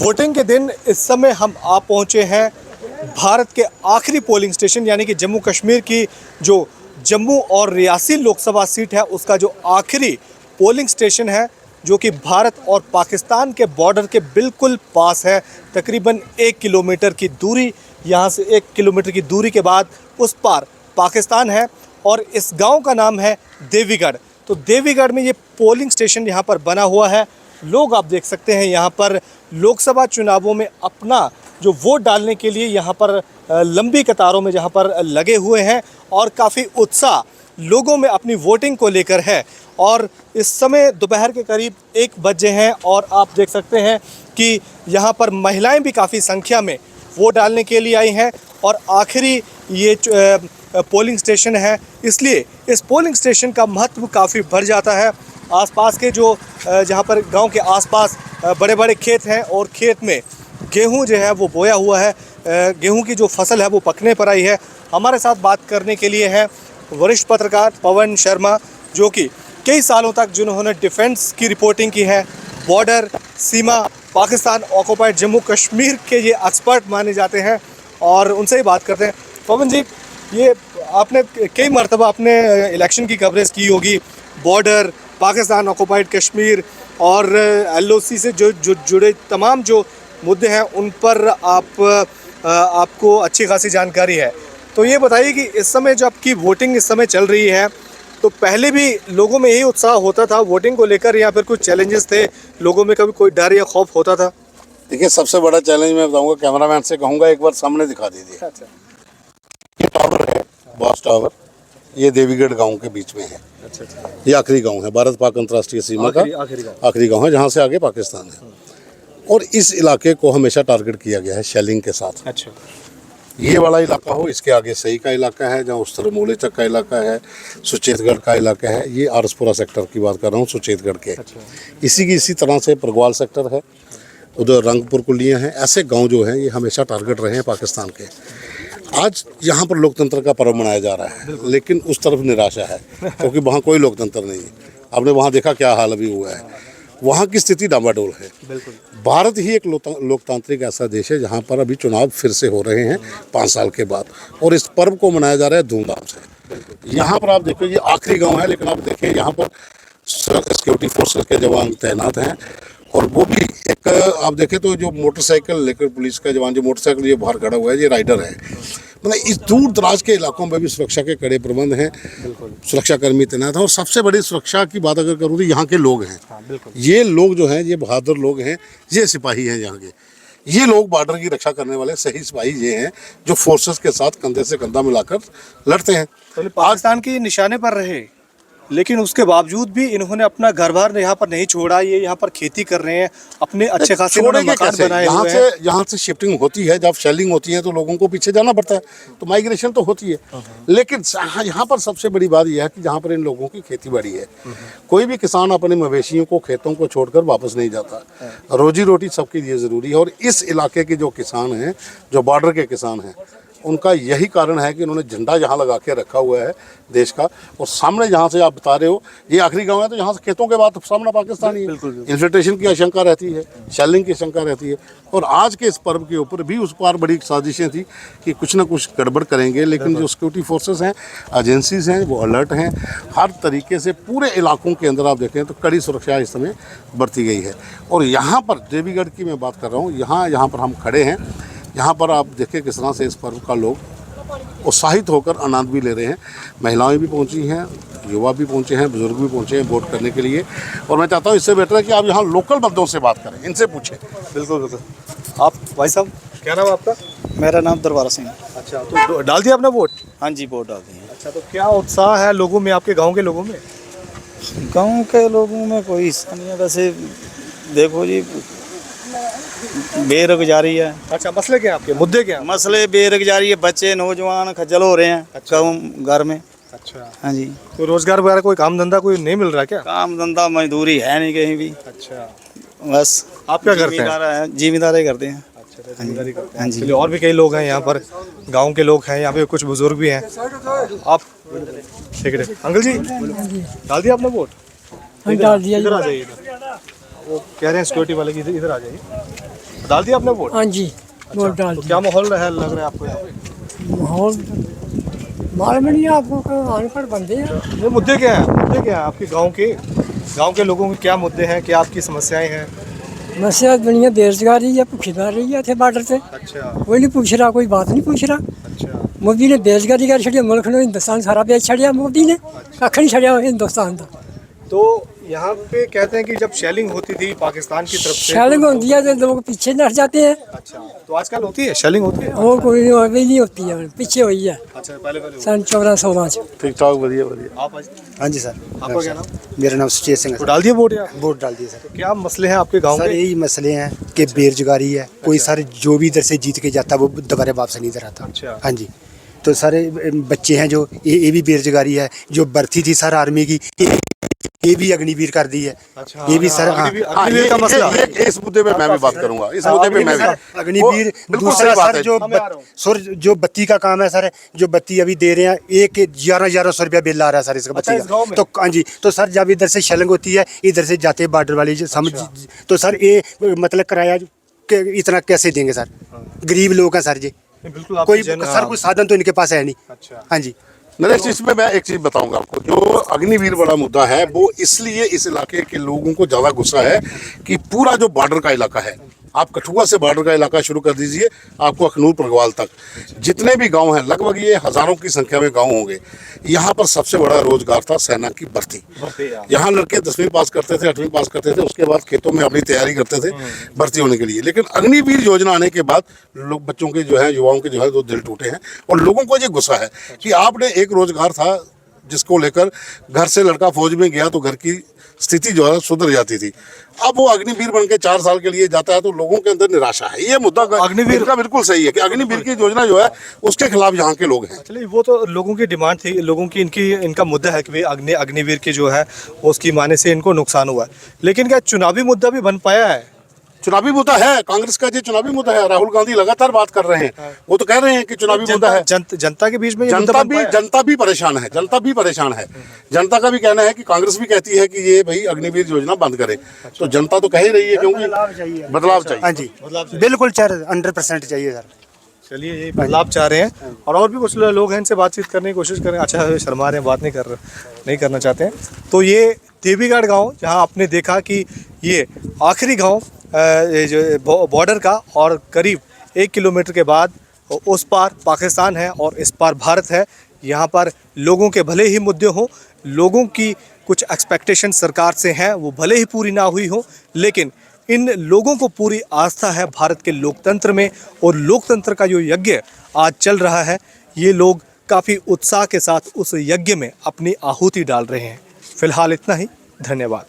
Voting के दिन इस समय हम आ पहुंचे हैं भारत के आखिरी पोलिंग स्टेशन यानी कि जम्मू कश्मीर की जो जम्मू और रियासी लोकसभा सीट है उसका जो आखिरी पोलिंग स्टेशन है जो कि भारत और पाकिस्तान के बॉर्डर के बिल्कुल पास है। तकरीबन 1 किलोमीटर की दूरी, यहाँ से 1 किलोमीटर की दूरी के बाद उस पार पाकिस्तान है और इस गांव का नाम है देवीगढ़। तो देवीगढ़ में ये पोलिंग स्टेशन यहाँ पर बना हुआ है। लोग आप देख सकते हैं यहाँ पर लोकसभा चुनावों में अपना जो वोट डालने के लिए यहाँ पर लंबी कतारों में जहाँ पर लगे हुए हैं और काफ़ी उत्साह लोगों में अपनी वोटिंग को लेकर है। और इस समय दोपहर के करीब 1 बजे हैं और आप देख सकते हैं कि यहाँ पर महिलाएं भी काफ़ी संख्या में वोट डालने के लिए आई हैं और आखिरी ये पोलिंग स्टेशन है, इसलिए इस पोलिंग स्टेशन का महत्व काफ़ी बढ़ जाता है। आसपास के जो जहाँ पर गांव के आसपास बड़े बड़े खेत हैं और खेत में गेहूं जो है वो बोया हुआ है, गेहूं की जो फसल है वो पकने पर आई है। हमारे साथ बात करने के लिए हैं वरिष्ठ पत्रकार पवन शर्मा, जो कि कई सालों तक जिन्होंने डिफेंस की रिपोर्टिंग की है, बॉर्डर, सीमा, पाकिस्तान ऑक्युपाइड जम्मू कश्मीर के ये एक्सपर्ट माने जाते हैं और उनसे ही बात करते हैं। पवन जी, ये आपने कई मरतबा अपने इलेक्शन की कवरेज की होगी, बॉर्डर, पाकिस्तान ऑक्युपाइड कश्मीर और LOC से जो जुड़े तमाम जो मुद्दे हैं उन पर आपको अच्छी खासी जानकारी है। तो ये बताइए कि इस समय जो आपकी वोटिंग इस समय चल रही है, तो पहले भी लोगों में यही उत्साह होता था वोटिंग को लेकर या फिर कुछ चैलेंजेस थे, लोगों में कभी कोई डर या खौफ होता था? देखिए, सबसे बड़ा चैलेंज मैं बताऊंगा, कैमरामैन से कहूंगा एक बार सामने दिखा दीजिए। अच्छा। ये टावर है, बॉस टावर, ये देवीगढ़ गांव के बीच में है। अच्छा। ये आखिरी गांव है, भारत पाक अंतर्राष्ट्रीय सीमा का आखिरी गांव है, जहां से आगे पाकिस्तान है। और इस इलाके को हमेशा टारगेट किया गया है शेलिंग के साथ। अच्छा। ये वाला इलाका हो, इसके आगे सही का इलाका है, जहाँ उस तरफ मूलेचक का इलाका है, सुचेतगढ़ का इलाका है। ये आरसपुरा सेक्टर की बात कर रहा हूँ, सुचेतगढ़ के। अच्छा। इसी तरह से परगवाल सेक्टर है, उधर रंगपुर कुलियाँ हैं। ऐसे गांव जो हैं ये हमेशा टारगेट रहे हैं पाकिस्तान के। आज यहाँ पर लोकतंत्र का पर्व मनाया जा रहा है, लेकिन उस तरफ निराशा है क्योंकि वहाँ कोई लोकतंत्र नहीं है। आपने वहाँ देखा क्या हाल अभी हुआ है, वहाँ की स्थिति डामाडोल है। बिल्कुल। भारत ही एक लोकतांत्रिक ऐसा देश है जहाँ पर अभी चुनाव फिर से हो रहे हैं 5 साल के बाद, और इस पर्व को मनाया जा रहा है धूमधाम से। यहाँ पर आप देखो, ये आखिरी गांव है, लेकिन आप देखिए यहाँ पर सिक्योरिटी फोर्सेस के जवान तैनात हैं। और वो भी एक आप देखें तो जो मोटरसाइकिल लेकर पुलिस का जवान जो मोटरसाइकिल ये बाहर खड़ा हुआ है, ये राइडर है। मतलब इस दूर दराज के इलाकों में भी सुरक्षा के कड़े प्रबंध हैं, सुरक्षा कर्मी तैनात हैं। और सबसे बड़ी सुरक्षा की बात अगर करूँ तो यहाँ के लोग हैं। ये लोग जो हैं ये बहादुर लोग हैं, ये सिपाही हैं यहाँ के। ये लोग बॉर्डर की रक्षा करने वाले सही सिपाही ये हैं जो फोर्सेस के साथ कंधे से कंधा मिलाकर लड़ते हैं। तो पाकिस्तान के निशाने पर रहे, लेकिन उसके बावजूद भी इन्होंने अपना घर बार यहाँ पर नहीं छोड़ा। ये यहाँ पर खेती कर रहे हैं, अपने अच्छे खासे मकान बनाए हुए हैं। यहाँ से शिफ्टिंग होती है, जब शेलिंग होती है तो लोगों को पीछे जाना पड़ता है, तो माइग्रेशन तो होती है। लेकिन यहाँ पर सबसे बड़ी बात यह है कि जहाँ पर इन लोगों की खेती बाड़ी है, कोई भी किसान अपने मवेशियों को खेतों को छोड़कर वापस नहीं जाता। रोजी रोटी सबके लिए ज़रूरी है। और इस इलाके के जो किसान हैं, जो बॉर्डर के किसान हैं, उनका यही कारण है कि उन्होंने झंडा यहाँ लगा के रखा हुआ है देश का। और सामने जहाँ से आप बता रहे हो ये आखिरी गांव है, तो यहाँ से खेतों के बाद सामने पाकिस्तान ही है। इन्फिल्ट्रेशन की आशंका रहती है, शेलिंग की आशंका रहती है। और आज के इस पर्व के ऊपर भी उस पार बड़ी साजिशें थी कि कुछ ना कुछ गड़बड़ करेंगे, लेकिन जो सिक्योरिटी फोर्सेस हैं, एजेंसीज हैं, वो अलर्ट हैं। हर तरीके से पूरे इलाकों के अंदर आप देखें तो कड़ी सुरक्षा इस समय बरती गई है। और यहाँ पर देवीगढ़ की मैं बात कर रहा हूँ, यहाँ पर हम खड़े हैं। यहाँ पर आप देखें किस तरह से इस पर्व का लोग उत्साहित होकर आनंद भी ले रहे हैं। महिलाएं भी पहुँची हैं, युवा भी पहुँचे हैं, बुजुर्ग भी पहुँचे हैं वोट करने के लिए। और मैं चाहता हूँ इससे बेटर है कि आप यहाँ लोकल बंदों से बात करें, इनसे पूछें। बिल्कुल बिल्कुल। आप भाई साहब, क्या नाम है आपका? मेरा नाम दरबारा सिंह। अच्छा, तो डाल दिया आपने वोट? हाँ जी, वोट डाल दिए। अच्छा, तो क्या उत्साह है लोगों में, आपके गाँव के लोगों में? गांव के लोगों में कोई हिस्सा नहीं है। वैसे देखो जी, बेरोजगारी है। अच्छा, मसले क्या हैं आपके, मुद्दे क्या हैं? मसले बेरोजगारी है, बच्चे नौजवान खज्जल हो रहे हैं। अच्छा। घर में। अच्छा। हाँ जी। तो रोजगार वगैरह कोई काम धंधा कोई नहीं मिल रहा क्या? काम धंधा मजदूरी है नहीं कहीं भी। अच्छा। बस आप क्या करते हैं? जिम्मेदारी करते हैं। अच्छा, जिम्मेदारी करते हैं। हाँ जी। चलिए, और भी कई लोग हैं यहाँ पर, गांव के लोग हैं, यहाँ पे कुछ बुजुर्ग भी हैं। आप ठीक है अंकल जी, डाल दिया आपने वोट? डाल दिया। इधर आ जाइए, वो कह रहे हैं सिक्योरिटी वाले की इधर आ जाइए। डाल दिया आपने वोट? हाँ जी, वोट डाल तो दिया। क्या माहौल रहा लग रहा है आपको यहाँ पे? माहौल मालूम नहीं आपको, अनपढ़ बंदे हैं। ये मुद्दे क्या हैं? मुद्दे क्या हैं आपके गांव के लोगों के क्या मुद्दे हैं, क्या आपकी समस्याएं हैं? मसला दुनिया बेरोजगारी है, भुखी मर रही है थे बॉर्डर से। अच्छा कोई नहीं पूछ रहा, कोई बात नहीं पूछ रहा। अच्छा। मोदी ने बेरोजगारी कर छड़ी, मुल्क ने हिंदुस्तान सारा बेच छड़िया मोदी ने, कख नहीं छड़िया हिंदुस्तान का। तो यहाँ पे कहते हैं कि जब शेलिंग होती थी पाकिस्तान की तरफ से शैलिंग होती है तो लोग पीछे नट जाते हैं, अच्छा, तो आजकल होती है शेलिंग होती है? और कोई अभी नहीं होती है, पीछे हुई है अच्छा, पहले सन 14-16 ठीक ठाक बढ़िया बढ़िया। आप आज हाँ जी सर। आपका क्या नाम? मेरा नाम सुचेत सिंह है तो सर। डाल दिए वोट यार? वोट डाल दिए सर। तो क्या मसले हैं आपके गांव सर के? यही मसले हैं कि बेरोजगारी है, कोई सर जो भी इधर से जीत के जाता है वो दोबारा वापस नहीं इधर आता। अच्छा। हाँ जी, तो सारे बच्चे हैं जो ये भी बेरोजगारी है। जो भर्ती थी सर आर्मी की, ये भी अग्निवीर कर दी है। अच्छा, ये भी सर, हाँ अग्निवीर का मसला इस मुद्दे पे मैं भी बात करूंगा, इस मुद्दे पे मैं भी। अग्निवीर बिल्कुल दूसरा सही बात सर है। जो बत्ती का काम है सर, जो बत्ती अभी दे रहे हैं, 1100 रुपया बिल आ रहा है सर इसका अच्छा, बत्ती इस गाँव का। में? तो हाँ जी, तो सर जब इधर से शेलिंग होती है, इधर से जाते हैं बॉर्डर वाले जो समझ, तो सर ये मतलब किराया इतना कैसे देंगे सर? गरीब लोग हैं सर जी, बिल्कुल आप कोई सर कोई साधन तो इनके पास है नहीं। अच्छा। हाँ जी, नरेश, इसमें मैं एक चीज बताऊंगा आपको। जो अग्निवीर वाला मुद्दा है वो इसलिए इस इलाके के लोगों को ज्यादा गुस्सा है कि पूरा जो बॉर्डर का इलाका है, आप कठुआ से बॉर्डर का इलाका शुरू कर दीजिए, आपको अखनूर परगवाल तक जितने भी गांव हैं, लगभग ये हजारों की संख्या में गांव होंगे। यहाँ पर सबसे बड़ा रोजगार था सेना की भर्ती। यहाँ लड़के 10वीं पास करते थे, 8वीं पास करते थे, उसके बाद खेतों में अपनी तैयारी करते थे भर्ती होने के लिए। लेकिन अग्निवीर योजना आने के बाद लोग, बच्चों के जो है, युवाओं के जो है, वो दिल टूटे हैं और लोगों को ये गुस्सा है कि आपने एक रोजगार था जिसको लेकर घर से लड़का फौज में गया तो घर की स्थिति जो है सुधर जाती थी। अब वो अग्निवीर बन के 4 साल के लिए जाता है तो लोगों के अंदर निराशा है। ये मुद्दा अग्निवीर का बिल्कुल सही है कि अग्निवीर की योजना जो है उसके खिलाफ यहाँ के लोग हैं। चलिए, वो तो लोगों की डिमांड थी, लोगों की इनका मुद्दा है कि भाई अग्निवीर की जो है उसकी माने से इनको नुकसान हुआ है। लेकिन क्या चुनावी मुद्दा भी बन पाया है? चुनावी मुद्दा है, कांग्रेस का जो चुनावी मुद्दा है, राहुल गांधी लगातार बात कर रहे हैं। वो तो कह रहे हैं कि चुनावी मुद्दा है। जनता के बीच में ये मुद्दा बन पाया है? जनता भी परेशान है, जनता भी परेशान है। जनता का भी कहना है कि कांग्रेस भी कहती है कि ये भाई अग्निवीर योजना बंद करे। तो जनता तो कह ही रही है, क्योंकि बदलाव चाहिए। हाँ जी, बिल्कुल सर, 100% चाहिए सर। चलिए, ये बदलाव चाह रहे हैं और भी कुछ लोग हैं, इनसे बातचीत करने की कोशिश करें। अच्छा, शर्मा रहे हैं, बात नहीं करना चाहते हैं। तो ये देवीगढ़ गांव, जहां आपने देखा कि ये आखिरी गांव जो बॉर्डर का, और करीब 1 किलोमीटर के बाद उस पार पाकिस्तान है और इस पार भारत है। यहाँ पर लोगों के भले ही मुद्दे हों, लोगों की कुछ एक्सपेक्टेशन सरकार से हैं, वो भले ही पूरी ना हुई हो, लेकिन इन लोगों को पूरी आस्था है भारत के लोकतंत्र में। और लोकतंत्र का जो यज्ञ आज चल रहा है, ये लोग काफ़ी उत्साह के साथ उस यज्ञ में अपनी आहुति डाल रहे हैं। फिलहाल इतना ही, धन्यवाद।